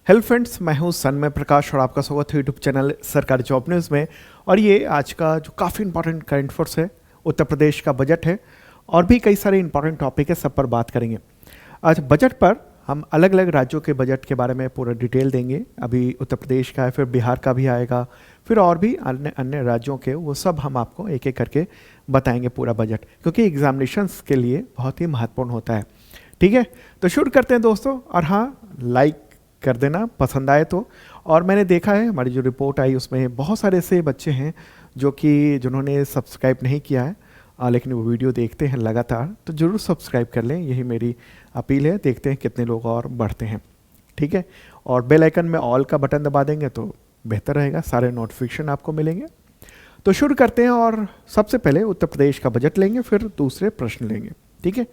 Hello friends, मैं हूं सन्मय प्रकाश और आपका स्वागत है यूट्यूब चैनल सरकारी जॉब न्यूज़ में। और ये आज का जो काफ़ी इंपॉर्टेंट करंट अफेयर्स है, उत्तर प्रदेश का बजट है और भी कई सारे इंपॉर्टेंट टॉपिक है, सब पर बात करेंगे। आज बजट पर हम अलग अलग राज्यों के बजट के बारे में पूरा डिटेल देंगे। अभी उत्तर प्रदेश का है, फिर बिहार का भी आएगा, फिर और भी अन्य अन्य राज्यों के, वो सब हम आपको एक एक करके बताएंगे पूरा बजट, क्योंकि एग्जामिनेशंस के लिए बहुत ही महत्वपूर्ण होता है। ठीक है, तो शुरू करते हैं दोस्तों। और हाँ, लाइक कर देना पसंद आए तो। और मैंने देखा है हमारी जो रिपोर्ट आई उसमें बहुत सारे ऐसे बच्चे हैं जिन्होंने सब्सक्राइब नहीं किया है, लेकिन वो वीडियो देखते हैं लगातार, तो ज़रूर सब्सक्राइब कर लें, यही मेरी अपील है। देखते हैं कितने लोग और बढ़ते हैं। ठीक है, और बेल आइकन में ऑल का बटन दबा देंगे तो बेहतर रहेगा, सारे नोटिफिकेशन आपको मिलेंगे। तो शुरू करते हैं और सबसे पहले उत्तर प्रदेश का बजट लेंगे, फिर दूसरे प्रश्न लेंगे। ठीक है,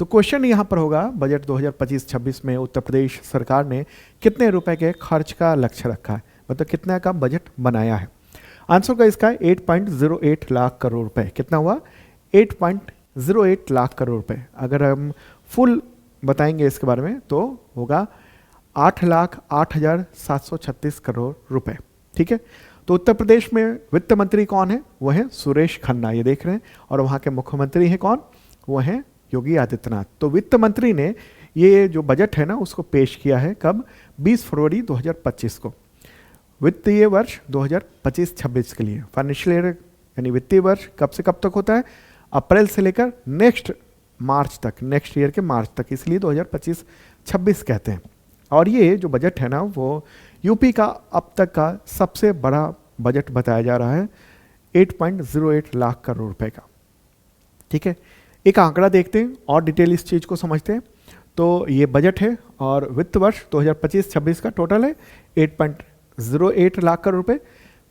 तो क्वेश्चन यहाँ पर होगा, बजट 2025-26 में उत्तर प्रदेश सरकार ने कितने रुपए के खर्च का लक्ष्य रखा है, मतलब कितना का बजट बनाया है। आंसर का इसका 8.08 लाख करोड़ रुपए। कितना हुआ? 8.08 लाख करोड़ रुपए। अगर हम फुल बताएंगे इसके बारे में तो होगा 8,08,736 करोड़ रुपए। ठीक है, तो उत्तर प्रदेश में वित्त मंत्री कौन है? वो है सुरेश खन्ना, ये देख रहे हैं। और वहाँ के मुख्यमंत्री हैं कौन? वो हैं योगी आदित्यनाथ। तो वित्त मंत्री ने ये जो बजट है ना उसको पेश किया है कब? 20 फरवरी 2025 को, वित्तीय वर्ष 2025-26 के लिए। फाइनेंशियल ईयर यानी वित्तीय वर्ष कब से कब तक होता है? अप्रैल से लेकर नेक्स्ट मार्च तक, नेक्स्ट ईयर के मार्च तक, इसलिए 2025-26 कहते हैं। और ये जो बजट है ना वो यूपी का अब तक का सबसे बड़ा बजट बताया जा रहा है, 8.08 लाख करोड़ रुपए का। ठीक है, एक आंकड़ा देखते हैं और डिटेल इस चीज़ को समझते हैं। तो ये बजट है और वित्त वर्ष 2025-26 का टोटल है 8.08 लाख करोड़ रुपए।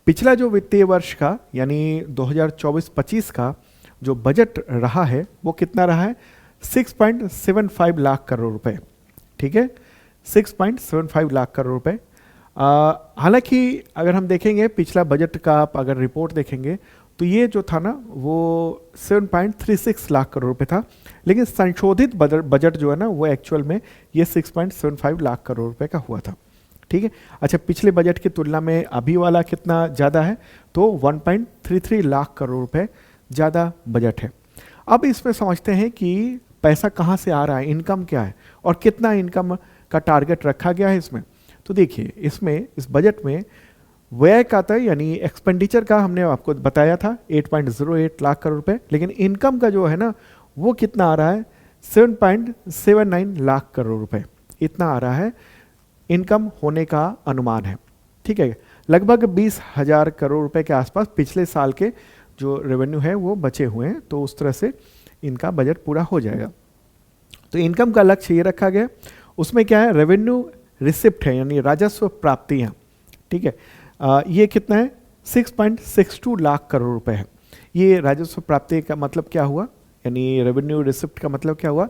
पिछला जो वित्तीय वर्ष का यानी 2024-25 का जो बजट रहा है वो कितना रहा है? 6.75 लाख करोड़ रुपए। ठीक है, 6.75 लाख करोड़ रुपए। हालांकि अगर हम देखेंगे पिछला बजट का, आप अगर रिपोर्ट देखेंगे तो ये जो था ना वो 7.36 लाख करोड़ रुपए था, लेकिन संशोधित बजट जो है ना वो एक्चुअल में ये 6.75 लाख करोड़ रुपए का हुआ था। ठीक है, अच्छा, पिछले बजट की तुलना में अभी वाला कितना ज़्यादा है? तो 1.33 लाख करोड़ रुपए ज़्यादा बजट है। अब इसमें समझते हैं कि पैसा कहाँ से आ रहा है, इनकम क्या है और कितना इनकम का टारगेट रखा गया है इसमें। तो देखिए, इसमें इस बजट में व्यय का था यानी एक्सपेंडिचर का हमने आपको बताया था 8.08 लाख करोड़ रुपए, लेकिन इनकम का जो है ना वो कितना आ रहा है? 7.79 लाख करोड़ रुपए, इतना आ रहा है इनकम होने का अनुमान है। ठीक है, लगभग 20,000 करोड़ रुपए के आसपास पिछले साल के जो रेवेन्यू है वो बचे हुए हैं, तो उस तरह से इनका बजट पूरा हो जाएगा। तो इनकम का लक्ष्य ये रखा गया, उसमें क्या है? रेवेन्यू रिसिप्ट है यानी राजस्व प्राप्तियाँ। ठीक है, ये कितना है? 6.62 लाख करोड़ रुपए है। ये राजस्व प्राप्ति का मतलब क्या हुआ, यानी रेवेन्यू रिसिप्ट का मतलब क्या हुआ?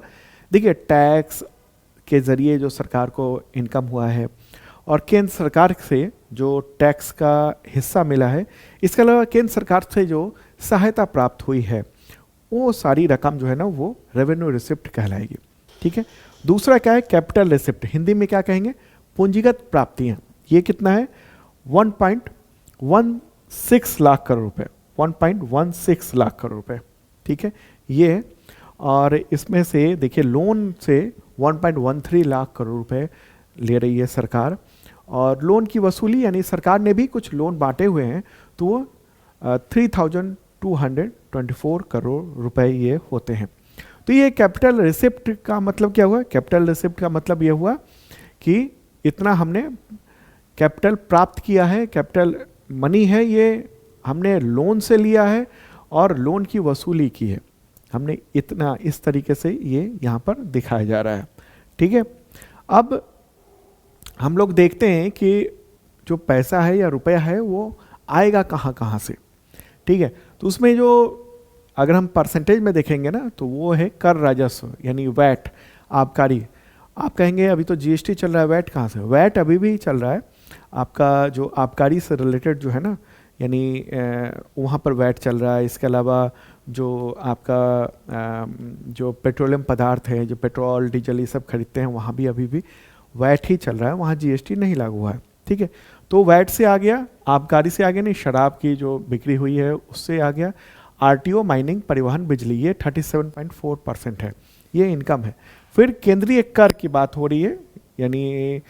देखिए, टैक्स के ज़रिए जो सरकार को इनकम हुआ है और केंद्र सरकार से जो टैक्स का हिस्सा मिला है, इसके अलावा केंद्र सरकार से जो सहायता प्राप्त हुई है, वो सारी रकम जो है ना वो रेवेन्यू रिसिप्ट कहलाएगी। ठीक है, दूसरा क्या है? कैपिटल रिसिप्ट, हिंदी में क्या कहेंगे? पूंजीगत प्राप्तियाँ। ये कितना है? 1.16 लाख करोड़ रुपए, 1.16 लाख करोड़ रुपए। ठीक है, ये, और इसमें से देखिए लोन से 1.13 लाख करोड़ रुपए ले रही है सरकार। और लोन की वसूली यानी सरकार ने भी कुछ लोन बांटे हुए हैं, तो वो 3,224 करोड़ रुपए ये होते हैं। तो ये कैपिटल रिसिप्ट का मतलब क्या हुआ? कैपिटल रिसिप्ट का मतलब ये हुआ कि इतना हमने कैपिटल प्राप्त किया है, कैपिटल मनी है, ये हमने लोन से लिया है और लोन की वसूली की है हमने, इतना इस तरीके से ये यहाँ पर दिखाया जा रहा है। ठीक है, अब हम लोग देखते हैं कि जो पैसा है या रुपया है वो आएगा कहाँ कहाँ से। ठीक है, तो उसमें जो अगर हम परसेंटेज में देखेंगे ना तो वो है कर राजस्व यानी वैट, आबकारी। आप कहेंगे अभी तो जीएसटी चल रहा है, वैट कहाँ से? वैट अभी भी चल रहा है, आपका जो आबकारी से रिलेटेड जो है ना, यानी वहाँ पर वैट चल रहा है। इसके अलावा जो आपका जो पेट्रोलियम पदार्थ है, जो पेट्रोल डीजल ये सब खरीदते हैं, वहाँ भी अभी भी वैट ही चल रहा है, वहाँ जीएसटी नहीं लागू हुआ है। ठीक है, तो वैट से आ गया, आबकारी से आ गया, नहीं शराब की जो बिक्री हुई है उससे आ गया, आरटीओ, माइनिंग, परिवहन, बिजली, ये 37.4% है, ये इनकम है। फिर केंद्रीय कर की बात हो रही है, यानी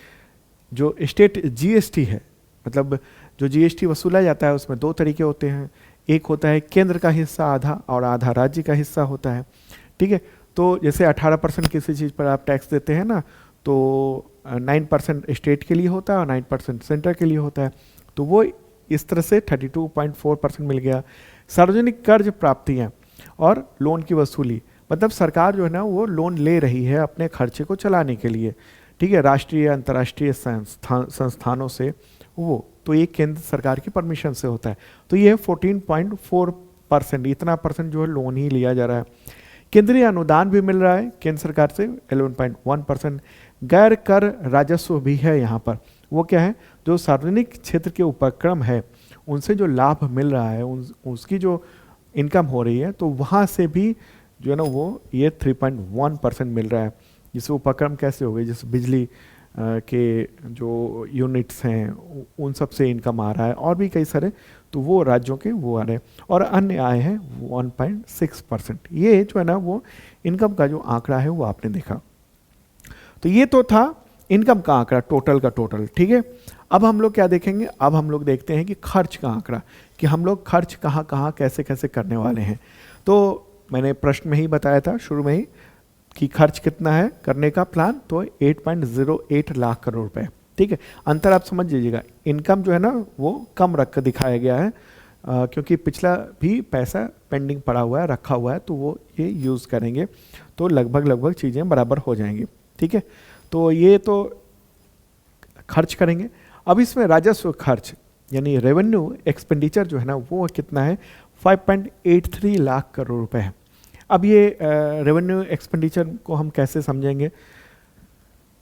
जो स्टेट जीएसटी है, मतलब जो जीएसटी वसूला जाता है उसमें दो तरीके होते हैं, एक होता है केंद्र का हिस्सा आधा और आधा राज्य का हिस्सा होता है। ठीक है, तो जैसे 18% किसी चीज़ पर आप टैक्स देते हैं ना, तो 9% स्टेट के लिए होता है और 9% सेंटर के लिए होता है, तो वो इस तरह से 32.4% मिल गया। सार्वजनिक कर्ज प्राप्तियाँ और लोन की वसूली, मतलब सरकार जो है ना वो लोन ले रही है अपने खर्चे को चलाने के लिए। ठीक है, राष्ट्रीय अंतर्राष्ट्रीय संस्थानों से, वो तो ये केंद्र सरकार की परमिशन से होता है, तो ये 14.4%, इतना परसेंट जो है लोन ही लिया जा रहा है। केंद्रीय अनुदान भी मिल रहा है केंद्र सरकार से 11.1%। गैर कर राजस्व भी है यहाँ पर, वो क्या है, जो सार्वजनिक क्षेत्र के उपक्रम है उनसे जो लाभ मिल रहा है, उसकी जो इनकम हो रही है, तो वहाँ से भी जो है ना वो ये 3.1% मिल रहा है। जैसे उपक्रम कैसे हो गए, जैसे बिजली के जो यूनिट्स हैं उन सब से इनकम आ रहा है, और भी कई सारे, तो वो राज्यों के वो आ रहे हैं, और अन्य आए हैं 1.6%। ये जो है ना वो इनकम का जो आंकड़ा है वो आपने देखा। तो ये तो था इनकम का आंकड़ा, टोटल का टोटल। ठीक है, अब हम लोग क्या देखेंगे, अब हम लोग देखते हैं कि खर्च का आंकड़ा, कि हम लोग खर्च कहाँ कहाँ कैसे कैसे करने वाले हैं। तो मैंने प्रश्न में ही बताया था शुरू में ही कि खर्च कितना है करने का प्लान, तो 8.08 लाख करोड़ रुपए। ठीक है, अंतर आप समझ लीजिएगा, इनकम जो है ना वो कम रख कर दिखाया गया है, क्योंकि पिछला भी पैसा पेंडिंग पड़ा हुआ है, रखा हुआ है, तो वो ये यूज़ करेंगे, तो लगभग चीज़ें बराबर हो जाएंगी। ठीक है, तो ये तो खर्च करेंगे। अब इसमें राजस्व खर्च यानी रेवेन्यू एक्सपेंडिचर जो है ना वो कितना है, 5.83 लाख करोड़ रुपए है। अब ये रेवेन्यू एक्सपेंडिचर को हम कैसे समझेंगे,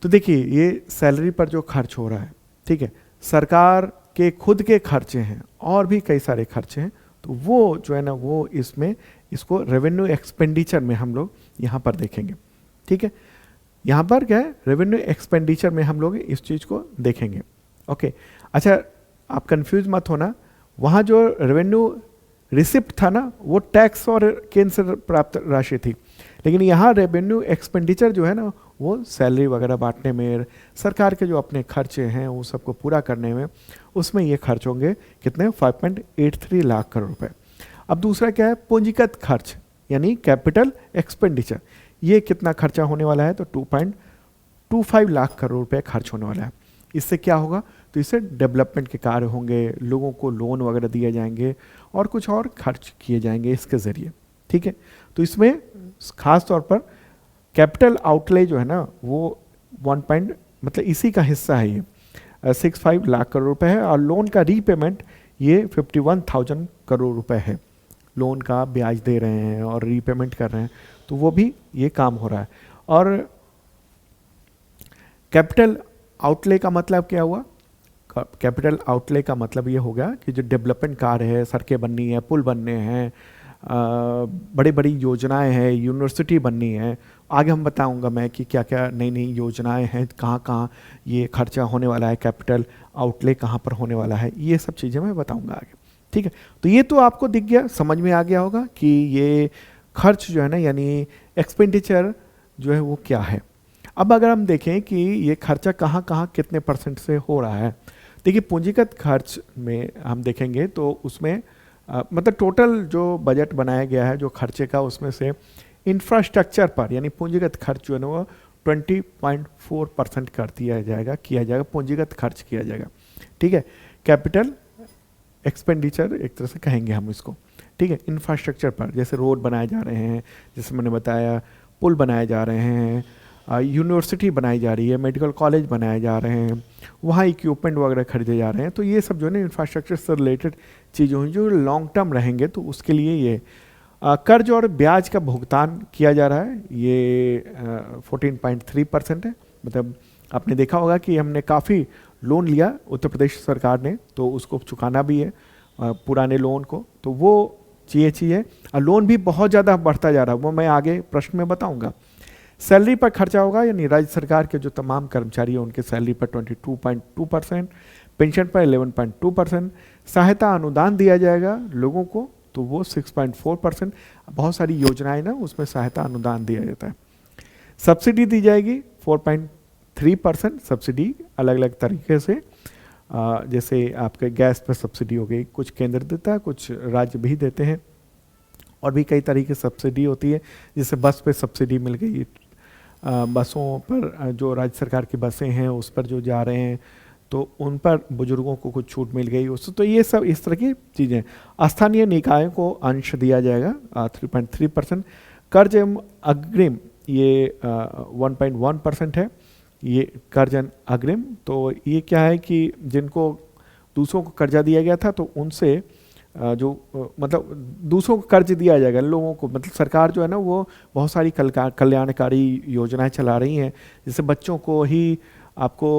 तो देखिए ये सैलरी पर जो खर्च हो रहा है, ठीक है, सरकार के खुद के खर्चे हैं और भी कई सारे खर्चे हैं, तो वो जो है ना वो इसमें इसको रेवेन्यू एक्सपेंडिचर में हम लोग यहाँ पर देखेंगे। ठीक है, यहाँ पर क्या है, रेवेन्यू एक्सपेंडिचर में हम लोग इस चीज़ को देखेंगे। ओके, अच्छा आप कंफ्यूज मत होना, वहाँ जो रेवेन्यू रिसिप्ट था ना वो टैक्स और केंद्र से प्राप्त राशि थी, लेकिन यहाँ रेवेन्यू एक्सपेंडिचर जो है ना वो सैलरी वगैरह बांटने में, सरकार के जो अपने खर्चे हैं वो सबको पूरा करने में, उसमें ये खर्च होंगे कितने, 5.83 लाख करोड़ रुपए। अब दूसरा क्या है, पूंजीगत खर्च यानी कैपिटल एक्सपेंडिचर, ये कितना खर्चा होने वाला है, तो 2.25 लाख करोड़ रुपए खर्च होने वाला है। इससे क्या होगा, तो इससे डेवलपमेंट के कार्य होंगे, लोगों को लोन वगैरह दिए जाएंगे और कुछ और खर्च किए जाएंगे इसके ज़रिए। ठीक है, तो इसमें खास तौर पर कैपिटल आउटले जो है ना वो मतलब इसी का हिस्सा है, ये 65 लाख करोड़ रुपए है, और लोन का रीपेमेंट ये 51,000 करोड़ रुपए है। लोन का ब्याज दे रहे हैं और रीपेमेंट कर रहे हैं, तो वो भी ये काम हो रहा है। और कैपिटल आउटले का मतलब क्या हुआ, कैपिटल आउटले का मतलब ये हो गया कि जो डेवलपमेंट कार्य है, सड़कें बननी है, पुल बनने हैं, बड़ी बड़ी योजनाएं हैं, यूनिवर्सिटी बननी है, आगे हम बताऊंगा मैं कि क्या क्या नई नई योजनाएं हैं, कहाँ कहाँ ये खर्चा होने वाला है, कैपिटल आउटले कहाँ पर होने वाला है, ये सब चीज़ें मैं बताऊंगा आगे। ठीक है, तो ये तो आपको दिख गया, समझ में आ गया होगा कि ये खर्च जो है ना यानी एक्सपेंडिचर जो है वो क्या है। अब अगर हम देखें कि ये खर्चा कहाँ कहाँ कितने % से हो रहा है, देखिए पूंजीगत खर्च में हम देखेंगे तो उसमें मतलब टोटल जो बजट बनाया गया है जो खर्चे का, उसमें से इंफ्रास्ट्रक्चर पर यानी पूंजीगत खर्च जो है ना वो 20.4% कर दिया जाएगा, पूंजीगत खर्च किया जाएगा। ठीक है, कैपिटल एक्सपेंडिचर एक तरह से कहेंगे हम इसको। ठीक है, इंफ्रास्ट्रक्चर पर जैसे रोड बनाए जा रहे हैं, जैसे मैंने बताया पुल बनाए जा रहे हैं, यूनिवर्सिटी बनाई जा रही है, मेडिकल कॉलेज बनाए जा रहे हैं, वहाँ इक्विपमेंट वगैरह खरीदे जा रहे हैं, तो ये सब जो है ना इंफ्रास्ट्रक्चर से रिलेटेड चीज़ें हैं जो लॉन्ग टर्म रहेंगे, तो उसके लिए ये कर्ज और ब्याज का भुगतान किया जा रहा है, ये 14.3% है। मतलब आपने देखा होगा कि हमने काफ़ी लोन लिया उत्तर प्रदेश सरकार ने, तो उसको चुकाना भी है पुराने लोन को, तो वो चाहिए। और लोन भी बहुत ज़्यादा बढ़ता जा रहा है, वो मैं आगे प्रश्न में बताऊँगा। सैलरी पर खर्चा होगा, यानी राज्य सरकार के जो तमाम कर्मचारी हैं उनके सैलरी पर 22.2%, पेंशन पर 11.2%, सहायता अनुदान दिया जाएगा लोगों को तो वो 6.4%, बहुत सारी योजनाएं ना उसमें सहायता अनुदान दिया जाता है। सब्सिडी दी जाएगी 4.3% सब्सिडी अलग अलग तरीके से, जैसे आपके गैस पर सब्सिडी हो गई, कुछ केंद्र देता है, कुछ राज्य भी देते हैं, और भी कई तरीके की सब्सिडी होती है, जैसे बस पे सब्सिडी मिल गई, बसों पर जो राज्य सरकार की बसें हैं उस पर जो जा रहे हैं तो उन पर बुजुर्गों को कुछ छूट मिल गई उससे, तो ये सब इस तरह की चीज़ें। स्थानीय निकायों को अंश दिया जाएगा 3.3%, कर्ज अग्रिम ये 1.1% है, ये कर्ज अग्रिम। तो ये क्या है कि जिनको दूसरों को कर्जा दिया गया था तो उनसे जो मतलब दूसरों को कर्ज दिया जाएगा लोगों को, मतलब सरकार जो है ना वो बहुत सारी कल्याणकारी योजनाएं चला रही हैं, जैसे बच्चों को ही आपको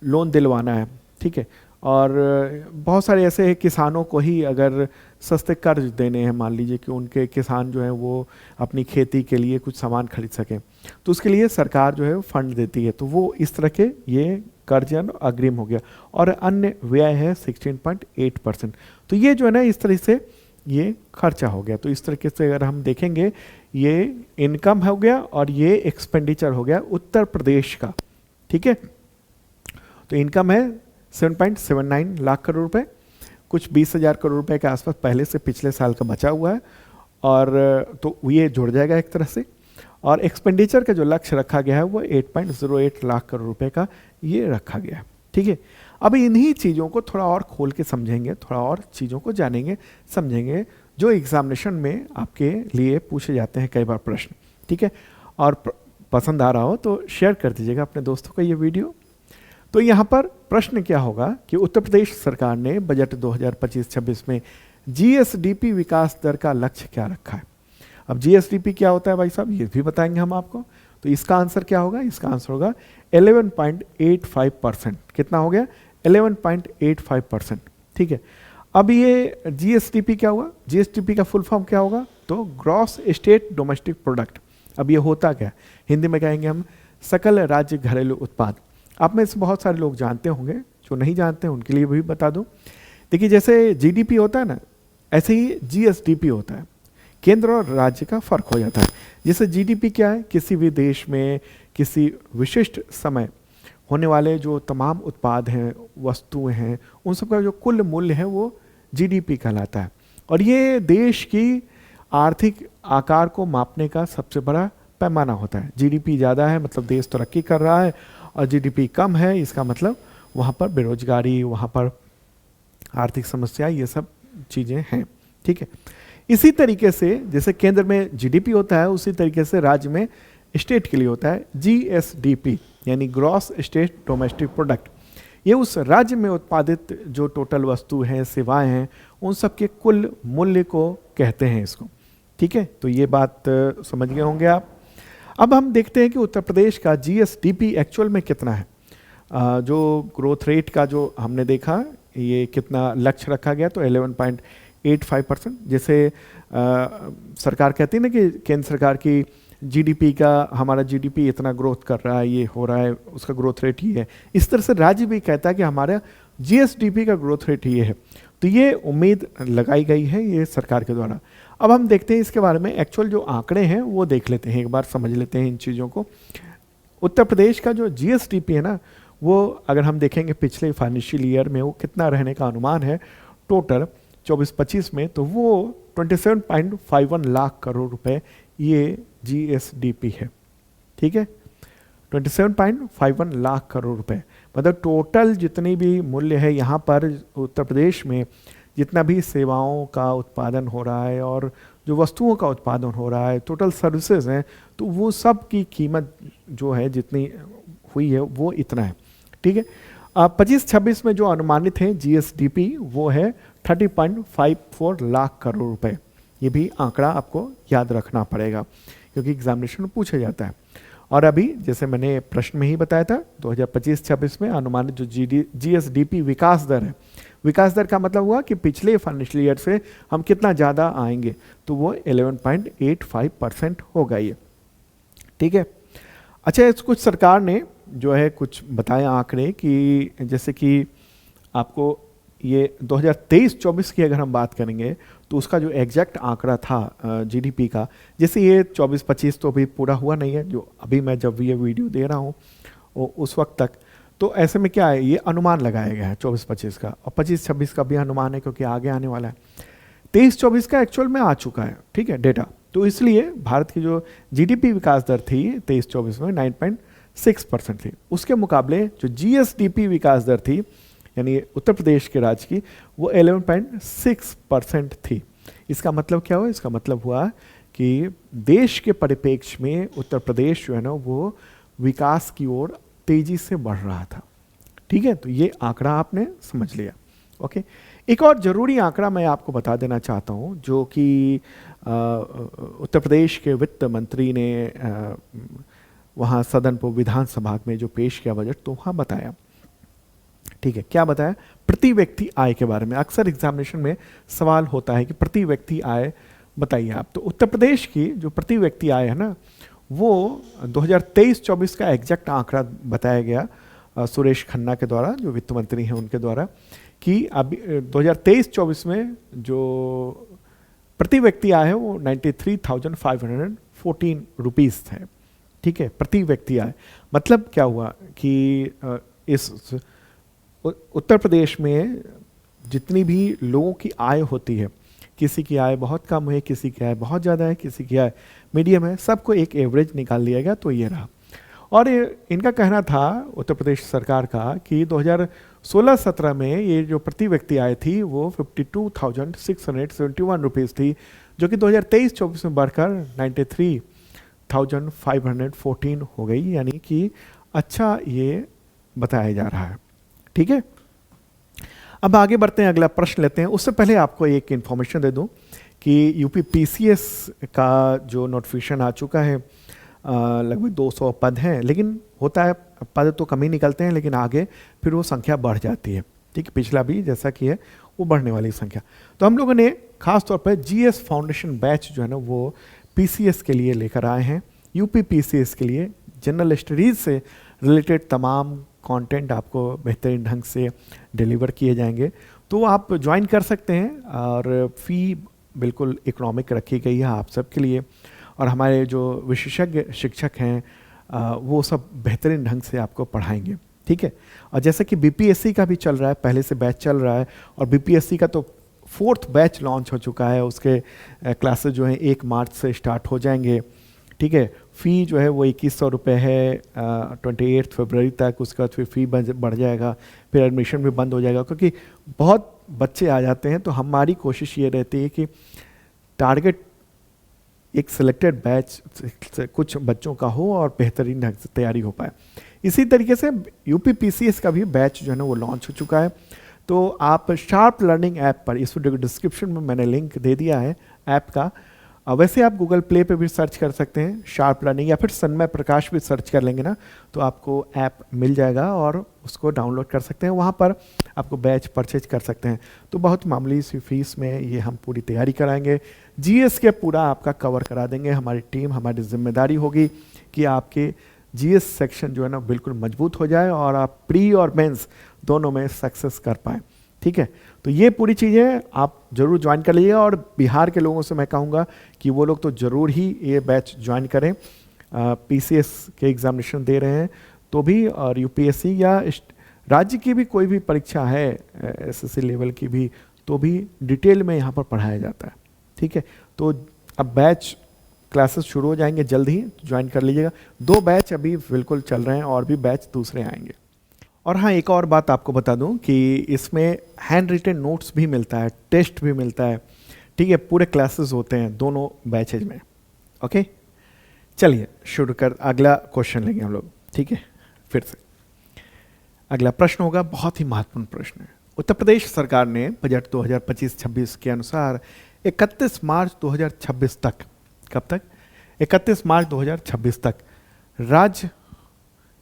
लोन दिलवाना है, ठीक है, और बहुत सारे ऐसे किसानों को ही अगर सस्ते कर्ज देने हैं, मान लीजिए कि उनके किसान जो हैं वो अपनी खेती के लिए कुछ सामान खरीद सकें तो उसके लिए सरकार जो है फंड देती है, तो वो इस तरह के ये कर्ज अग्रिम हो गया। और अन्य व्यय है 16.8%, तो ये जो है ना इस तरह से ये खर्चा हो गया। तो इस तरीके से अगर हम देखेंगे ये इनकम हो गया और ये एक्सपेंडिचर हो गया उत्तर प्रदेश का, ठीक है। तो इनकम है 7.79 लाख करोड़ रुपए, कुछ 20,000 करोड़ रुपए के आसपास पहले से पिछले साल का बचा हुआ है, और तो ये जुड़ जाएगा एक तरह से। और एक्सपेंडिचर का जो लक्ष्य रखा गया है वो 8.08 लाख करोड़ रुपए का ये रखा गया है, ठीक है। अब इन्हीं चीज़ों को थोड़ा और खोल के समझेंगे, थोड़ा और चीज़ों को जानेंगे समझेंगे जो एग्जामिनेशन में आपके लिए पूछे जाते हैं कई बार प्रश्न, ठीक है। और पसंद आ रहा हो तो शेयर कर दीजिएगा अपने दोस्तों को ये वीडियो। तो यहाँ पर प्रश्न क्या होगा कि उत्तर प्रदेश सरकार ने बजट 2025-26 में जीएसडीपी विकास दर का लक्ष्य क्या रखा है। अब जीएसडीपी क्या होता है भाई साहब, ये भी बताएंगे हम आपको। तो इसका आंसर क्या होगा, इसका आंसर होगा 11.85%। कितना हो गया, 11.85%, ठीक है। अब ये जीएसडीपी क्या हुआ, जीएसडीपी का फुल फॉर्म क्या होगा, तो ग्रॉस स्टेट डोमेस्टिक प्रोडक्ट। अब ये होता क्या, हिंदी में कहेंगे हम सकल राज्य घरेलू उत्पाद। आप में से बहुत सारे लोग जानते होंगे, जो नहीं जानते हैं उनके लिए भी बता दूं। देखिए जैसे जीडीपी होता है ना, ऐसे ही जीएसडीपी होता है, केंद्र और राज्य का फर्क हो जाता है। जैसे जीडीपी क्या है, किसी भी देश में किसी विशिष्ट समय होने वाले जो तमाम उत्पाद हैं, वस्तुएं हैं, उन सब का जो कुल मूल्य है वो जीडीपी कहलाता है। और ये देश की आर्थिक आकार को मापने का सबसे बड़ा पैमाना होता है। जीडीपी ज़्यादा है मतलब देश तरक्की कर रहा है, और जीडीपी कम है इसका मतलब वहाँ पर बेरोजगारी, वहाँ पर आर्थिक समस्या, ये सब चीज़ें हैं, ठीक है। इसी तरीके से जैसे केंद्र में जीडीपी होता है, उसी तरीके से राज्य में स्टेट के लिए होता है जीएसडीपी, यानी ग्रॉस स्टेट डोमेस्टिक प्रोडक्ट। ये उस राज्य में उत्पादित जो टोटल वस्तु हैं, सेवाएं हैं, उन सब के कुल मूल्य को कहते हैं इसको, ठीक है। तो ये बात समझ गए होंगे आप। अब हम देखते हैं कि उत्तर प्रदेश का जीएसडीपी एक्चुअल में कितना है। जो ग्रोथ रेट का जो हमने देखा, ये कितना लक्ष्य रखा गया, तो 11.85%। जैसे सरकार कहती है ना कि केंद्र सरकार की जीडीपी का, हमारा जीडीपी इतना ग्रोथ कर रहा है, ये हो रहा है, उसका ग्रोथ रेट ही है। इस तरह से राज्य भी कहता है कि हमारा जीएसडीपी का ग्रोथ रेट ये है। तो ये उम्मीद लगाई गई है ये सरकार के द्वारा। अब हम देखते हैं इसके बारे में, एक्चुअल जो आंकड़े हैं वो देख लेते हैं, एक बार समझ लेते हैं इन चीज़ों को। उत्तर प्रदेश का जो जीएसडीपी है ना, वो अगर हम देखेंगे पिछले फाइनेंशियल ईयर में वो कितना रहने का अनुमान है टोटल 24-25 में, तो वो 27.51 लाख करोड़ रुपए ये जीएसडीपी है, ठीक है। 27.51 लाख करोड़ रुपए, मतलब टोटल जितनी भी मूल्य है यहाँ पर उत्तर प्रदेश में, जितना भी सेवाओं का उत्पादन हो रहा है और जो वस्तुओं का उत्पादन हो रहा है, टोटल सर्विसेज हैं, तो वो सब की कीमत जो है जितनी हुई है वो इतना है, ठीक है। 25-26 में जो अनुमानित है जीएसडीपी वो है 30.54 लाख करोड़ रुपए। ये भी आंकड़ा आपको याद रखना पड़ेगा क्योंकि एग्जामिनेशन में पूछा जाता है। और अभी जैसे मैंने प्रश्न में ही बताया था 2025-26 में अनुमानित जो जीएसडीपी विकास दर है, विकास दर का मतलब हुआ कि पिछले फाइनेंशियल ईयर से हम कितना ज़्यादा आएंगे, तो वो 11.85% होगा ये। ठीक है। अच्छा, कुछ सरकार ने जो है कुछ बताया आंकड़े कि जैसे कि आपको ये 2023-24 की अगर हम बात करेंगे तो उसका जो एग्जैक्ट आंकड़ा था जीडीपी का, जैसे ये 24-25 तो अभी पूरा हुआ नहीं है, जो अभी मैं जब ये वीडियो दे रहा हूँ उस वक्त तक, तो ऐसे में क्या है, ये अनुमान लगाया गया है 24-25 का, और 25-26 का भी अनुमान है क्योंकि आगे आने वाला है। 23-24 का एक्चुअल में आ चुका है, ठीक है, डेटा। तो इसलिए भारत की जो जीडीपी विकास दर थी 23-24 में 9.6% थी। उसके मुकाबले जो जीएसडीपी विकास दर थी यानी उत्तर प्रदेश के राज्य की, वो 11.6% थी। इसका मतलब क्या हुआ? इसका मतलब हुआ कि देश के परिप्रेक्ष्य में उत्तर प्रदेश जो है ना वो विकास की ओर तेजी से बढ़ रहा था। ठीक है, तो ये आंकड़ा आपने समझ लिया। ओके, एक और ज़रूरी आंकड़ा मैं आपको बता देना चाहता हूँ, जो कि उत्तर प्रदेश के वित्त मंत्री ने वहाँ सदन पर विधानसभा में जो पेश किया बजट, तो वहाँ बताया। ठीक है, क्या बताया? प्रति व्यक्ति आय के बारे में। अक्सर एग्जामिनेशन में सवाल होता है कि प्रति व्यक्ति आय बताइए आप। तो उत्तर प्रदेश की जो प्रति व्यक्ति आय है ना, वो 2023-24 का एग्जैक्ट आंकड़ा बताया गया सुरेश खन्ना के द्वारा, जो वित्त मंत्री हैं उनके द्वारा, कि अभी 2023-24 में जो प्रति व्यक्ति आय है वो 93,514 रुपीज़ थे। ठीक है, प्रति व्यक्ति आय मतलब क्या हुआ कि इस उत्तर प्रदेश में जितनी भी लोगों की आय होती है, किसी की आय बहुत कम है, किसी की आय बहुत ज़्यादा है, किसी की आय मीडियम है, सबको एक एवरेज निकाल लिया गया, तो ये रहा। और इनका कहना था उत्तर प्रदेश सरकार का कि 2016-17 में ये जो प्रति व्यक्ति आय थी वो 52,671 रुपीज़ थी, जो कि 2023-24 में बढ़कर 93,514 हो गई, यानी कि अच्छा ये बताया जा रहा है। ठीक है, अब आगे बढ़ते हैं, अगला प्रश्न लेते हैं। उससे पहले आपको एक इन्फॉर्मेशन दे दूं कि यूपी पीसीएस का जो नोटिफिकेशन आ चुका है, लगभग 200 पद हैं, लेकिन होता है पद तो कम ही निकलते हैं, लेकिन आगे फिर वो संख्या बढ़ जाती है। ठीक है, पिछला भी जैसा कि है वो बढ़ने वाली संख्या। तो हम लोगों ने खास तौर पर जीएस फाउंडेशन बैच जो है ना वो पीसीएस के लिए लेकर आए हैं। यूपी पीसीएस के लिए जनरल स्टडीज़ से रिलेटेड तमाम कंटेंट आपको बेहतरीन ढंग से डिलीवर किए जाएंगे, तो आप ज्वाइन कर सकते हैं। और फ़ी बिल्कुल इकोनॉमिक रखी गई है आप सबके लिए, और हमारे जो विशेषज्ञ शिक्षक हैं वो सब बेहतरीन ढंग से आपको पढ़ाएंगे। ठीक है, और जैसे कि बीपीएससी का भी चल रहा है, पहले से बैच चल रहा है, और बीपीएससी का तो 4th बैच लॉन्च हो चुका है, उसके क्लासेस जो हैं 1 मार्च से स्टार्ट हो जाएंगे। ठीक है, फ़ी जो है वो 2100 रुपये है 28 फरवरी तक, उसके बाद फिर फ़ी बढ़ जाएगा, फिर एडमिशन भी बंद हो जाएगा, क्योंकि बहुत बच्चे आ जाते हैं। तो हमारी कोशिश ये रहती है कि टारगेट एक सिलेक्टेड बैच से कुछ बच्चों का हो और बेहतरीन ढंग से तैयारी हो पाए। इसी तरीके से यूपी पीसीएस का भी बैच जो है ना वो लॉन्च हो चुका है। तो आप शार्प लर्निंग ऐप पर, इस वीडियो के डिस्क्रिप्शन में मैंने लिंक दे दिया है ऐप का, वैसे आप गूगल प्ले पे भी सर्च कर सकते हैं शार्प लर्निंग, या फिर सन्मय प्रकाश भी सर्च कर लेंगे ना तो आपको ऐप मिल जाएगा और उसको डाउनलोड कर सकते हैं। वहाँ पर आपको बैच परचेज कर सकते हैं। तो बहुत मामूली सी फीस में ये हम पूरी तैयारी कराएंगे, जीएस के पूरा आपका कवर करा देंगे। हमारी टीम, हमारी जिम्मेदारी होगी कि आपके जीएस सेक्शन जो है ना बिल्कुल मजबूत हो जाए और आप प्री और मेंस दोनों में सक्सेस कर पाएँ। ठीक है, तो ये पूरी चीज़ें आप ज़रूर ज्वाइन कर लीजिए। और बिहार के लोगों से मैं कहूँगा कि वो लोग तो ज़रूर ही ये बैच ज्वाइन करें। पीसीएस के एग्ज़ामिनेशन दे रहे हैं तो भी, और यूपीएससी या राज्य की भी कोई भी परीक्षा है एसएससी लेवल की भी, तो भी डिटेल में यहाँ पर पढ़ाया जाता है। ठीक है, तो अब बैच क्लासेस शुरू हो जाएंगे जल्द ही, ज्वाइन कर लीजिएगा। 2 बैच अभी बिल्कुल चल रहे हैं और भी बैच दूसरे आएंगे। और हाँ, एक और बात आपको बता दूं कि इसमें हैंड रिटन नोट्स भी मिलता है, टेस्ट भी मिलता है। ठीक है, पूरे क्लासेस होते हैं दोनों बैचेज में। ओके, चलिए शुरू कर, अगला क्वेश्चन लेंगे हम लोग। ठीक है, फिर से अगला प्रश्न होगा, बहुत ही महत्वपूर्ण प्रश्न है। उत्तर प्रदेश सरकार ने बजट 2025-26 के अनुसार 31 मार्च 2026 तक, कब तक? 31 मार्च 2026 तक राज्य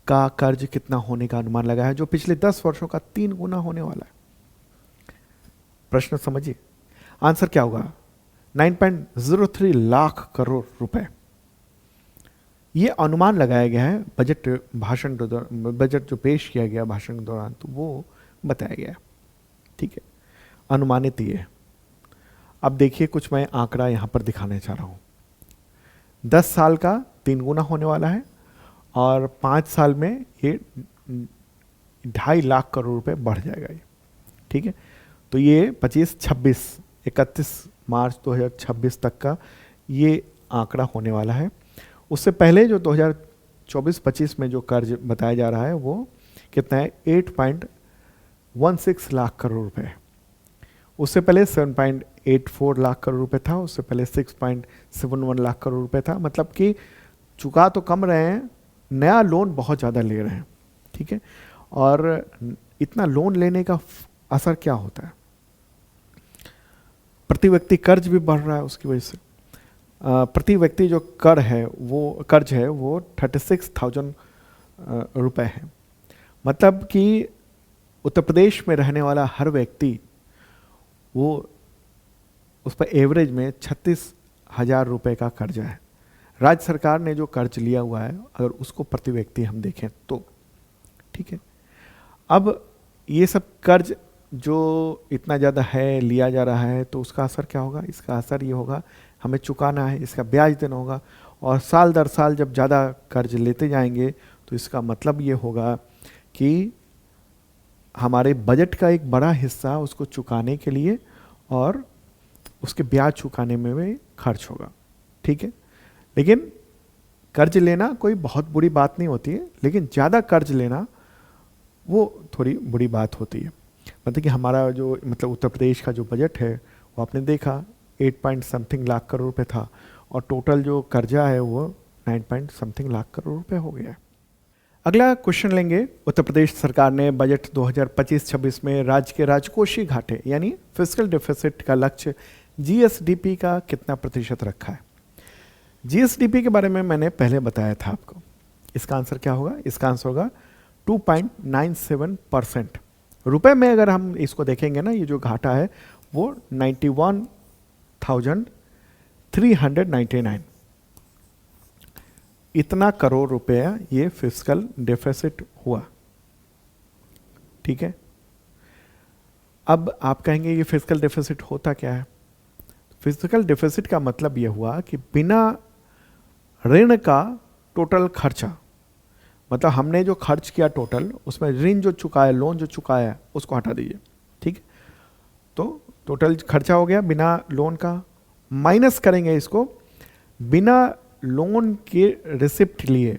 का कर्ज कितना होने का अनुमान लगा है, जो पिछले 10 वर्षों का 3 गुना होने वाला है। प्रश्न समझिए, आंसर क्या होगा? 9.03 लाख करोड़ रुपए। ये अनुमान लगाया गया है बजट भाषण बजट जो पेश किया गया भाषण के दौरान, तो वो बताया गया है। ठीक है, अनुमानित ये। अब देखिए, कुछ मैं आंकड़ा यहां पर दिखाने चाह रहा हूं। 10 साल का 3 गुना होने वाला है और 5 साल में ये 2.5 लाख करोड़ रुपए बढ़ जाएगा ये। ठीक है, तो ये 31 मार्च 2026 तक का ये आंकड़ा होने वाला है। उससे पहले जो 2024-25 में जो कर्ज बताया जा रहा है वो कितना है? 8.16 लाख करोड़ रुपए। उससे पहले 7.84 लाख करोड़ रुपए था, उससे पहले 6.71 लाख करोड़ रुपए था। मतलब कि चुका तो कम रहे हैं, नया लोन बहुत ज़्यादा ले रहे हैं। ठीक है, और इतना लोन लेने का असर क्या होता है? प्रति व्यक्ति कर्ज भी बढ़ रहा है उसकी वजह से। प्रति व्यक्ति जो कर्ज है वो 36,000 रुपए है। मतलब कि उत्तर प्रदेश में रहने वाला हर व्यक्ति वो उस पर एवरेज में 36,000 रुपए का कर्ज है। राज्य सरकार ने जो कर्ज लिया हुआ है, अगर उसको प्रति व्यक्ति हम देखें तो ठीक है। अब ये सब कर्ज जो इतना ज़्यादा है लिया जा रहा है, तो उसका असर क्या होगा? इसका असर ये होगा, हमें चुकाना है, इसका ब्याज देना होगा, और साल दर साल जब ज़्यादा कर्ज लेते जाएंगे तो इसका मतलब ये होगा कि हमारे बजट का एक बड़ा हिस्सा उसको चुकाने के लिए और उसके ब्याज चुकाने में भी खर्च होगा। ठीक है, लेकिन कर्ज लेना कोई बहुत बुरी बात नहीं होती है, लेकिन ज़्यादा कर्ज लेना वो थोड़ी बुरी बात होती है। मतलब कि हमारा जो उत्तर प्रदेश का जो बजट है वो आपने देखा 8 लाख करोड़ रुपए था, और टोटल जो कर्जा है वो 9 लाख करोड़ रुपए हो गया है। अगला क्वेश्चन लेंगे। उत्तर प्रदेश सरकार ने बजट 2025-26 में राज्य के राजकोषीय घाटे यानी फिस्कल डेफिसिट का लक्ष्य जीएसडीपी का कितना प्रतिशत रखा है? जीएसडीपी के बारे में मैंने पहले बताया था आपको। इसका आंसर क्या होगा? इसका आंसर होगा 2.97%। रुपए में अगर हम इसको देखेंगे ना, ये जो घाटा है वो 91,399 इतना करोड़ रुपया ये फिस्कल डेफिसिट हुआ। ठीक है, अब आप कहेंगे ये फिस्कल डेफिसिट होता क्या है? फिस्कल डेफिसिट का मतलब ये हुआ कि बिना ऋण का टोटल खर्चा, मतलब हमने जो खर्च किया टोटल, उसमें ऋण जो चुकाया, लोन जो चुकाया, उसको हटा दीजिए। ठीक है, तो टोटल खर्चा हो गया बिना लोन का, माइनस करेंगे इसको बिना लोन के रिसिप्ट लिए,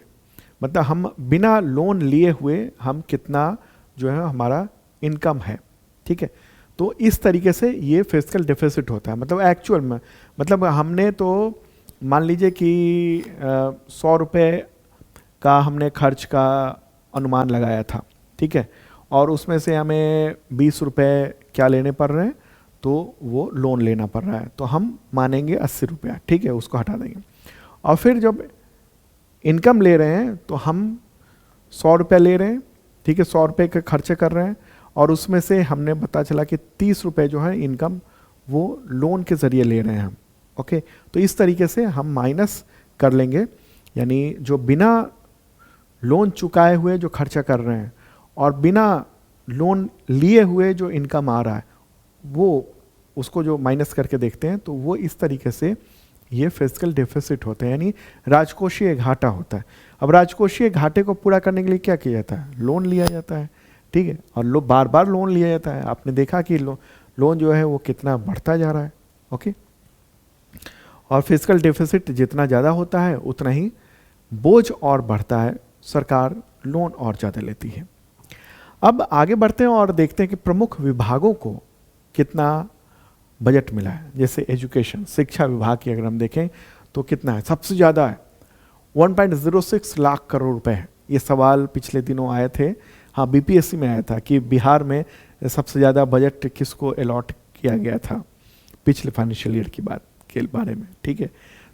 मतलब हम बिना लोन लिए हुए हम कितना जो है हमारा इनकम है। ठीक है, तो इस तरीके से ये फिस्कल डेफिसिट होता है। मतलब एक्चुअल में, मतलब हमने तो मान लीजिए कि 100 रुपये का हमने खर्च का अनुमान लगाया था। ठीक है, और उसमें से हमें 20 रुपये क्या लेने पड़ रहे हैं, तो वो लोन लेना पड़ रहा है, तो हम मानेंगे 80 रुपया। ठीक है, उसको हटा देंगे। और फिर जब इनकम ले रहे हैं तो हम 100 रुपये ले रहे हैं। ठीक है, 100 रुपये के खर्चे कर रहे हैं, और उसमें से हमने पता चला कि 30 रुपये जो है इनकम वो लोन के ज़रिए ले रहे हैं हम। ओके, तो इस तरीके से हम माइनस कर लेंगे, यानी जो बिना लोन चुकाए हुए जो खर्चा कर रहे हैं और बिना लोन लिए हुए जो इनकम आ रहा है, वो उसको जो माइनस करके देखते हैं, तो वो इस तरीके से ये फिस्कल डेफिसिट होता है, यानी राजकोषीय घाटा होता है। अब राजकोषीय घाटे को पूरा करने के लिए क्या किया जाता है? लोन लिया जाता है। ठीक है, और बार बार लोन लिया जाता है। आपने देखा कि लोन जो है वो कितना बढ़ता जा रहा है। ओके, और फिस्कल डेफिसिट जितना ज़्यादा होता है उतना ही बोझ और बढ़ता है, सरकार लोन और ज़्यादा लेती है। अब आगे बढ़ते हैं और देखते हैं कि प्रमुख विभागों को कितना बजट मिला है। जैसे एजुकेशन, शिक्षा विभाग की अगर हम देखें तो कितना है? सबसे ज़्यादा है, 1.06 लाख करोड़ रुपए है। ये सवाल पिछले दिनों आए थे, हाँ बीपीएससी में आया था कि बिहार में सबसे ज़्यादा बजट किसको अलॉट किया गया था पिछले फाइनेंशियल ईयर की बात के बारे में। ठीक है,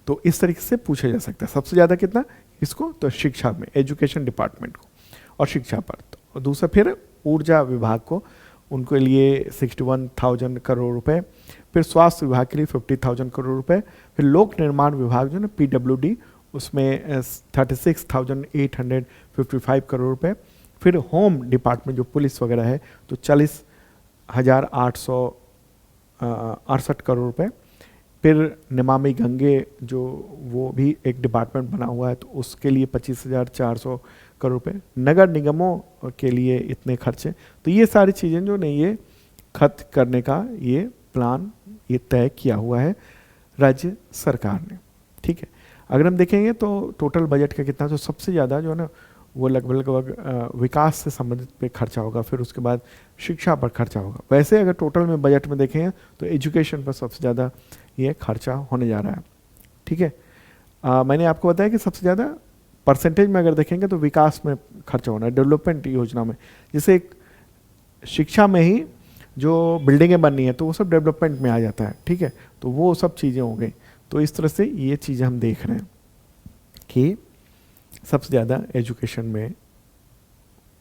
तो इस तरीके से पूछा जा सकता है सबसे ज़्यादा कितना, इसको तो शिक्षा में, एजुकेशन डिपार्टमेंट को और शिक्षा पर। तो दूसरा फिर ऊर्जा विभाग को, उनके लिए 61,000 करोड़ रुपए, फिर स्वास्थ्य विभाग के लिए 50,000 करोड़ रुपए, फिर लोक निर्माण विभाग जो ना PWD, उसमें 36,855 करोड़ रुपए, फिर होम डिपार्टमेंट जो पुलिस वगैरह है तो 40,868 करोड़ रुपए, फिर नमामि गंगे जो वो भी एक डिपार्टमेंट बना हुआ है तो उसके लिए 25,400 करोड़ रुपए, नगर निगमों के लिए इतने खर्चे। तो ये सारी चीज़ें जो नहीं, ये खर्च करने का ये प्लान ये तय किया हुआ है राज्य सरकार ने। ठीक है, अगर हम देखेंगे तो टोटल बजट का कितना, तो सबसे ज़्यादा जो है ना वो लगभग विकास से संबंधित पे खर्चा होगा, फिर उसके बाद शिक्षा पर खर्चा होगा। वैसे अगर टोटल में बजट में देखें तो एजुकेशन पर सबसे ज़्यादा ये खर्चा होने जा रहा है। ठीक है, मैंने आपको बताया कि सबसे ज़्यादा परसेंटेज में अगर देखेंगे तो विकास में खर्चा होना है, डेवलपमेंट योजना में। जैसे एक शिक्षा में ही जो बिल्डिंगें बननी है तो वो सब डेवलपमेंट में आ जाता है। ठीक है, तो वो सब चीज़ें हो गई। तो इस तरह से ये चीज़ें हम देख रहे हैं कि सबसे ज़्यादा एजुकेशन में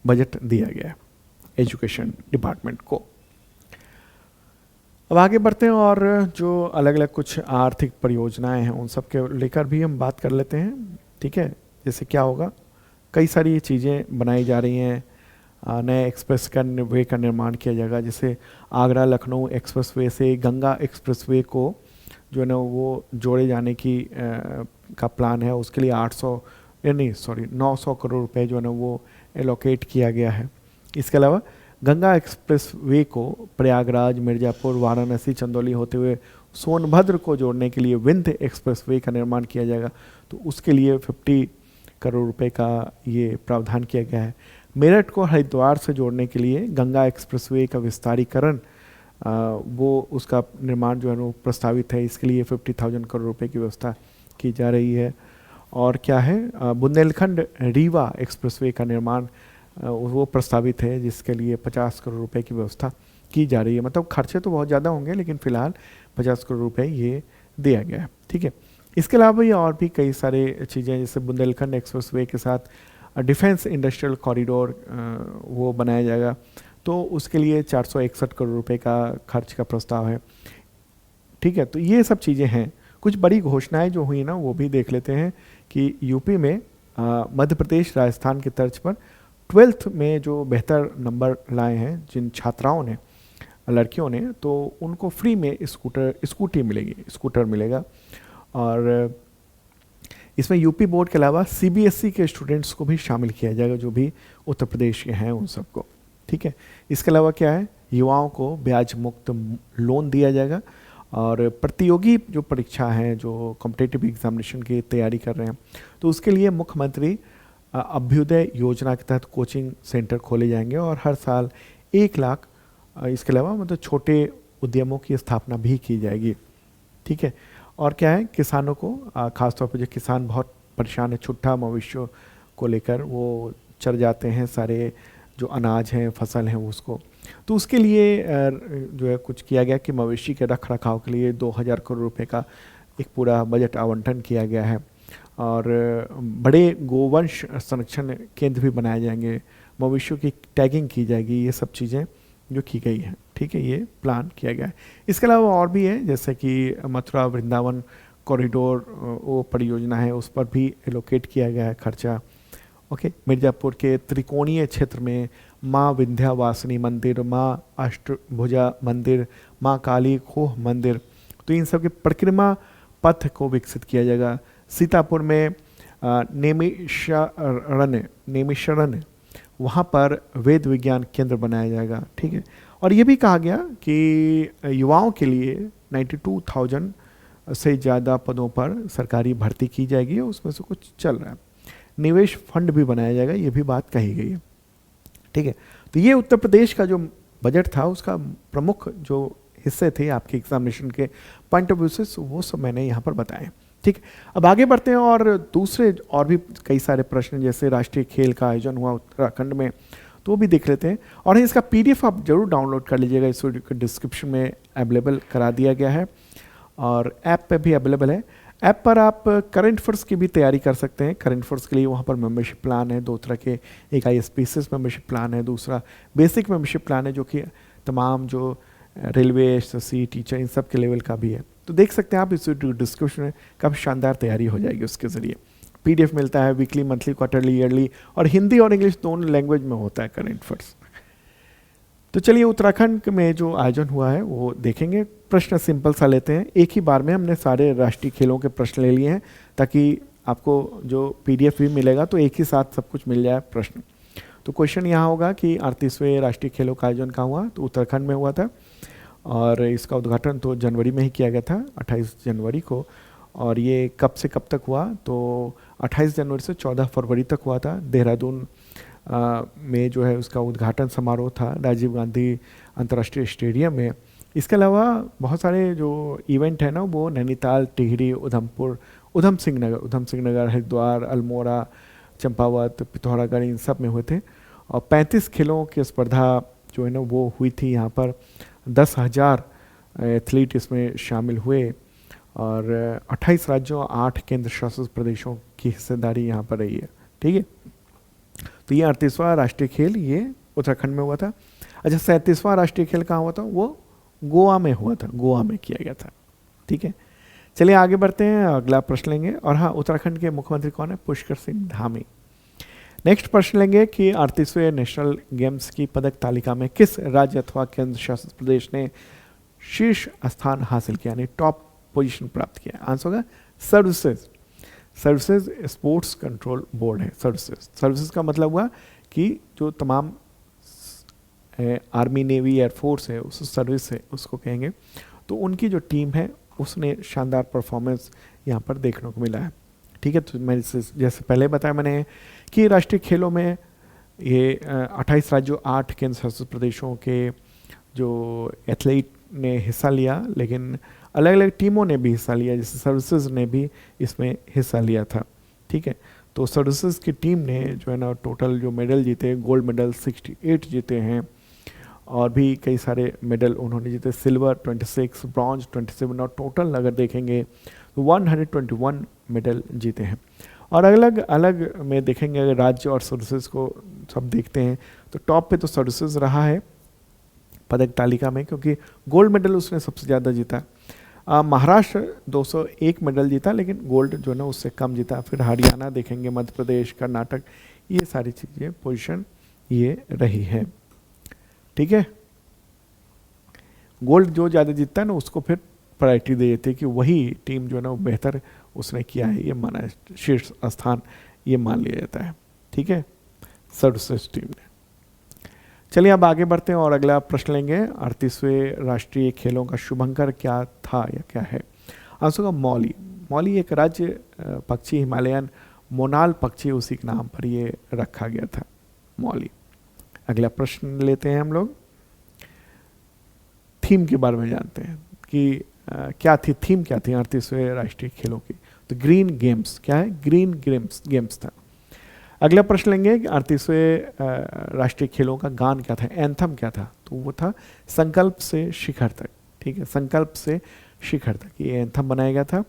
बजट दिया गया है, एजुकेशन डिपार्टमेंट को। अब आगे बढ़ते हैं और जो अलग अलग कुछ आर्थिक परियोजनाएं हैं उन सब के लेकर भी हम बात कर लेते हैं। ठीक है, जैसे क्या होगा, कई सारी चीज़ें बनाई जा रही हैं, नए एक्सप्रेस का वे का निर्माण किया जाएगा। जैसे आगरा लखनऊ एक्सप्रेस वे से गंगा एक्सप्रेस वे को जो है ना वो जोड़े जाने की का प्लान है, उसके लिए 900 करोड़ रुपए जो है ना वो एलोकेट किया गया है। इसके अलावा गंगा एक्सप्रेस वे को प्रयागराज, मिर्ज़ापुर, वाराणसी, चंदौली होते हुए सोनभद्र को जोड़ने के लिए विंध्य एक्सप्रेस वे का निर्माण किया जाएगा, तो उसके लिए 50 करोड़ रुपए का ये प्रावधान किया गया है। मेरठ को हरिद्वार से जोड़ने के लिए गंगा एक्सप्रेस वे का विस्तारीकरण वो उसका निर्माण जो है वो प्रस्तावित है, इसके लिए 50,000 करोड़ रुपए की व्यवस्था की जा रही है। और क्या है, बुंदेलखंड रीवा एक्सप्रेसवे का निर्माण वो प्रस्तावित है, जिसके लिए 50 करोड़ रुपए की व्यवस्था की जा रही है। मतलब खर्चे तो बहुत ज़्यादा होंगे लेकिन फ़िलहाल 50 करोड़ रुपए ये दिया गया है। ठीक है, इसके अलावा ये और भी कई सारे चीज़ें, जैसे बुंदेलखंड एक्सप्रेसवे के साथ डिफेंस इंडस्ट्रियल कॉरिडोर वो बनाया जाएगा, तो उसके लिए 461 करोड़ रुपए का खर्च का प्रस्ताव है। ठीक है, तो ये सब चीज़ें हैं। कुछ बड़ी घोषणाएं जो हुई ना वो भी देख लेते हैं कि यूपी में मध्य प्रदेश राजस्थान की तर्ज पर 12th में जो बेहतर नंबर लाए हैं जिन छात्राओं ने, लड़कियों ने, तो उनको फ्री में स्कूटर मिलेगा। और इसमें यूपी बोर्ड के अलावा CBSE के स्टूडेंट्स को भी शामिल किया जाएगा जो भी उत्तर प्रदेश के हैं उन सबको। ठीक है, इसके अलावा क्या है, युवाओं को ब्याज मुक्त लोन दिया जाएगा। और प्रतियोगी जो परीक्षा हैं, जो कॉम्पिटिटिव एग्जामिनेशन की तैयारी कर रहे हैं, तो उसके लिए मुख्यमंत्री अभ्युदय योजना के तहत कोचिंग सेंटर खोले जाएंगे और हर साल 1 लाख, इसके अलावा मतलब छोटे उद्यमों की स्थापना भी की जाएगी। ठीक है, और क्या है, किसानों को खासतौर पर जो किसान बहुत परेशान है, छुट्टा मवेशियों को लेकर वो चर जाते हैं, सारे जो अनाज हैं, फसल हैं उसको, तो उसके लिए जो है कुछ किया गया कि मवेशी के रख रखाव के लिए 2000 करोड़ रुपए का एक पूरा बजट आवंटन किया गया है। और बड़े गोवंश संरक्षण केंद्र भी बनाए जाएंगे, मवेशियों की टैगिंग की जाएगी, ये सब चीज़ें जो की गई हैं। ठीक है, ये प्लान किया गया है। इसके अलावा और भी है, जैसे कि मथुरा वृंदावन कॉरिडोर वो परियोजना है, उस पर भी एलोकेट किया गया है खर्चा। ओके, मिर्ज़ापुर के त्रिकोणीय क्षेत्र में माँ विंध्यावासिनी मंदिर, माँ अष्टभुजा मंदिर, माँ काली खोह मंदिर, तो इन सब के परिक्रमा पथ को विकसित किया जाएगा। सीतापुर में नेमिशरण वहाँ पर वेद विज्ञान केंद्र बनाया जाएगा। ठीक है, और ये भी कहा गया कि युवाओं के लिए 92,000 से ज़्यादा पदों पर सरकारी भर्ती की जाएगी, उसमें से कुछ चल रहा है। निवेश फंड भी बनाया जाएगा, ये भी बात कही गई है। ठीक है, तो ये उत्तर प्रदेश का जो बजट था उसका प्रमुख जो हिस्से थे आपके एग्जामिनेशन के पॉइंट ऑफ व्यू से, वो सब मैंने यहाँ पर बताए। ठीक, अब आगे बढ़ते हैं और दूसरे और भी कई सारे प्रश्न, जैसे राष्ट्रीय खेल का आयोजन हुआ उत्तराखंड में, तो वो भी देख लेते हैं। और इसका PDF आप जरूर डाउनलोड कर लीजिएगा, इसको डिस्क्रिप्शन में अवेलेबल करा दिया गया है और ऐप पे भी अवेलेबल है। ऐप पर आप करंट अफेयर्स की भी तैयारी कर सकते हैं। करंट अफेयर्स के लिए वहाँ पर मेंबरशिप प्लान है, दो तरह के, एक ISPCS मेंबरशिप प्लान है, दूसरा बेसिक मेंबरशिप प्लान है, जो कि तमाम जो रेलवे, SSC, टीचर, इन सब के लेवल का भी है। तो देख सकते हैं आप इस डिस्क्रिप्शन में, काफ़ी शानदार तैयारी हो जाएगी उसके ज़रिए। PDF मिलता है, वीकली, मंथली, क्वार्टरली, ईयरली, और हिंदी और इंग्लिश दोनों लैंग्वेज में होता है करंट अफेयर्स। तो चलिए उत्तराखंड में जो आयोजन हुआ है वो देखेंगे। प्रश्न सिंपल सा लेते हैं, एक ही बार में हमने सारे राष्ट्रीय खेलों के प्रश्न ले लिए हैं, ताकि आपको जो PDF भी मिलेगा तो एक ही साथ सब कुछ मिल जाए प्रश्न। तो क्वेश्चन यहाँ होगा कि 38वें राष्ट्रीय खेलों का आयोजन कहाँ हुआ, तो उत्तराखंड में हुआ था, और इसका उद्घाटन तो जनवरी में ही किया गया था, 28 जनवरी को। और ये कब से कब तक हुआ, तो 28 जनवरी से 14 फरवरी तक हुआ था। देहरादून में जो है उसका उद्घाटन समारोह था, राजीव गांधी अंतर्राष्ट्रीय स्टेडियम में। इसके अलावा बहुत सारे जो इवेंट है ना, वो नैनीताल, टिहरी, उधमपुर, उधम सिंह नगर, हरिद्वार, अल्मोड़ा, चंपावत, पिथौरागढ़, इन सब में हुए थे। और 35 खेलों की स्पर्धा जो है ना वो हुई थी यहाँ पर। 10,000 एथलीट इसमें शामिल हुए, और 28 राज्यों, 8 केंद्र शासित प्रदेशों की हिस्सेदारी यहाँ पर रही है। ठीक है, तो ये 38वां राष्ट्रीय खेल ये उत्तराखंड में हुआ था। अच्छा, 37वां राष्ट्रीय खेल कहाँ हुआ था, वो गोवा में हुआ था, गोवा में किया गया था। ठीक है, चलिए आगे बढ़ते हैं, अगला प्रश्न लेंगे। और हाँ, उत्तराखंड के मुख्यमंत्री कौन है, पुष्कर सिंह धामी। नेक्स्ट प्रश्न लेंगे कि 38वें नेशनल गेम्स की पदक तालिका में किस राज्य अथवा केंद्र शासित प्रदेश ने शीर्ष स्थान हासिल किया, यानी टॉप पोजीशन प्राप्त किया। आंसर होगा सर्विसेज स्पोर्ट्स कंट्रोल बोर्ड है। सर्विसेज का मतलब हुआ कि जो तमाम आर्मी, नेवी, एयरफोर्स है, उस सर्विस है उसको कहेंगे। तो उनकी जो टीम है उसने शानदार परफॉर्मेंस यहाँ पर देखने को मिला है। ठीक है, तो मैं जैसे पहले बताया मैंने कि राष्ट्रीय खेलों में ये 28 राज्यों, 8 केंद्र शासित प्रदेशों के जो एथलीट ने हिस्सा लिया, लेकिन अलग अलग टीमों ने भी हिस्सा लिया, जैसे सर्विसेज ने भी इसमें हिस्सा लिया था। ठीक है, तो सर्विसेज की टीम ने जो है ना टोटल जो मेडल जीते, गोल्ड मेडल 68 जीते हैं, और भी कई सारे मेडल उन्होंने जीते, सिल्वर 26, ब्रॉन्ज 27, और टोटल अगर देखेंगे तो 121 मेडल जीते हैं। और अलग अलग में देखेंगे, अगर राज्य और सर्विसेज को सब देखते हैं तो टॉप पे तो सर्विसेज रहा है पदक तालिका में, क्योंकि गोल्ड मेडल उसने सबसे ज़्यादा जीता। महाराष्ट्र 201 मेडल जीता, लेकिन गोल्ड जो है ना उससे कम जीता। फिर हरियाणा देखेंगे, मध्य प्रदेश, कर्नाटक, ये सारी चीज़ें पोजीशन ये रही है। ठीक है, गोल्ड जो ज़्यादा जीतता है ना उसको फिर प्रायोरिटी दे देते कि वही टीम जो है ना वो बेहतर उसने किया है, ये माना शीर्ष स्थान ये मान लिया जाता है। ठीक है, सर्विसेज टीम ने। चलिए अब आगे बढ़ते हैं और अगला प्रश्न लेंगे। 38वें राष्ट्रीय खेलों का शुभंकर क्या था या क्या है। आंसर का मौली। मौली एक राज्य पक्षी, हिमालयन मोनाल पक्षी, उसी के नाम पर ये रखा गया था, मौली। अगला प्रश्न लेते हैं हम लोग, थीम के बारे में जानते हैं कि क्या थी, थीम क्या थी 38वें राष्ट्रीय खेलों की। तो ग्रीन गेम्स, क्या है, ग्रीन गेम्स था। अगला प्रश्न लेंगे कि 38वें राष्ट्रीय खेलों का गान क्या था, एंथम क्या था। तो वो था संकल्प से शिखर तक। ठीक है, संकल्प से शिखर तक ये एंथम बनाया गया था।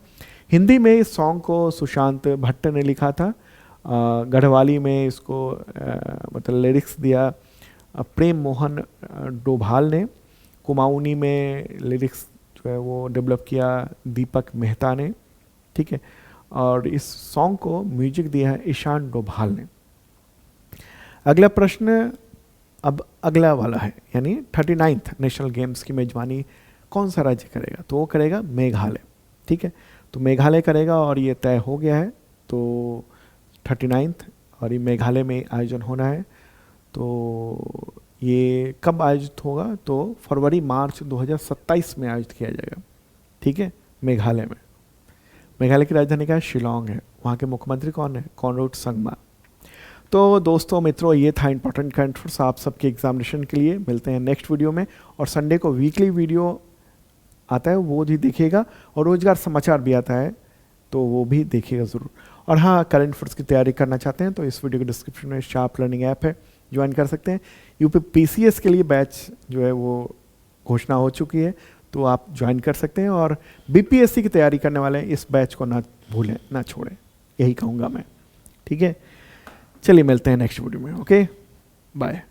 हिंदी में इस सॉन्ग को सुशांत भट्ट ने लिखा था। गढ़वाली में इसको मतलब लिरिक्स दिया प्रेम मोहन डोभाल ने। कुमाऊनी में लिरिक्स जो है वो डेवलप किया दीपक मेहता ने। ठीक है, और इस सॉन्ग को म्यूजिक दिया है ईशान डोभाल ने। अगला प्रश्न अब अगला वाला है, यानी 39th नेशनल गेम्स की मेजबानी कौन सा राज्य करेगा। तो वो करेगा मेघालय। ठीक है, तो मेघालय करेगा और ये तय हो गया है। तो 39th और ये मेघालय में आयोजन होना है। तो ये कब आयोजित होगा, तो फरवरी मार्च 2027 में आयोजित किया जाएगा। ठीक है, मेघालय में। मेघालय की राजधानी क्या है, शिलोंग है। वहाँ के मुख्यमंत्री कौन है, कॉनराड संगमा। तो दोस्तों मित्रों, ये था इंपॉर्टेंट करंट अफेयर्स आप सबके एग्जामिनेशन के लिए। मिलते हैं नेक्स्ट वीडियो में, और संडे को वीकली वीडियो आता है वो भी देखिएगा, और रोजगार समाचार भी आता है तो वो भी देखिएगा ज़रूर। और हाँ, करंट अफेयर्स की तैयारी करना चाहते हैं तो इस वीडियो के डिस्क्रिप्शन में शार्प लर्निंग ऐप है, ज्वाइन कर सकते हैं। यूपी PCS के लिए बैच जो है वो घोषणा हो चुकी है, तो आप ज्वाइन कर सकते हैं, और बीपीएससी की तैयारी करने वाले इस बैच को ना भूलें, ना छोड़ें, यही कहूँगा मैं। ठीक है, चलिए मिलते हैं नेक्स्ट वीडियो में। Okay, bye.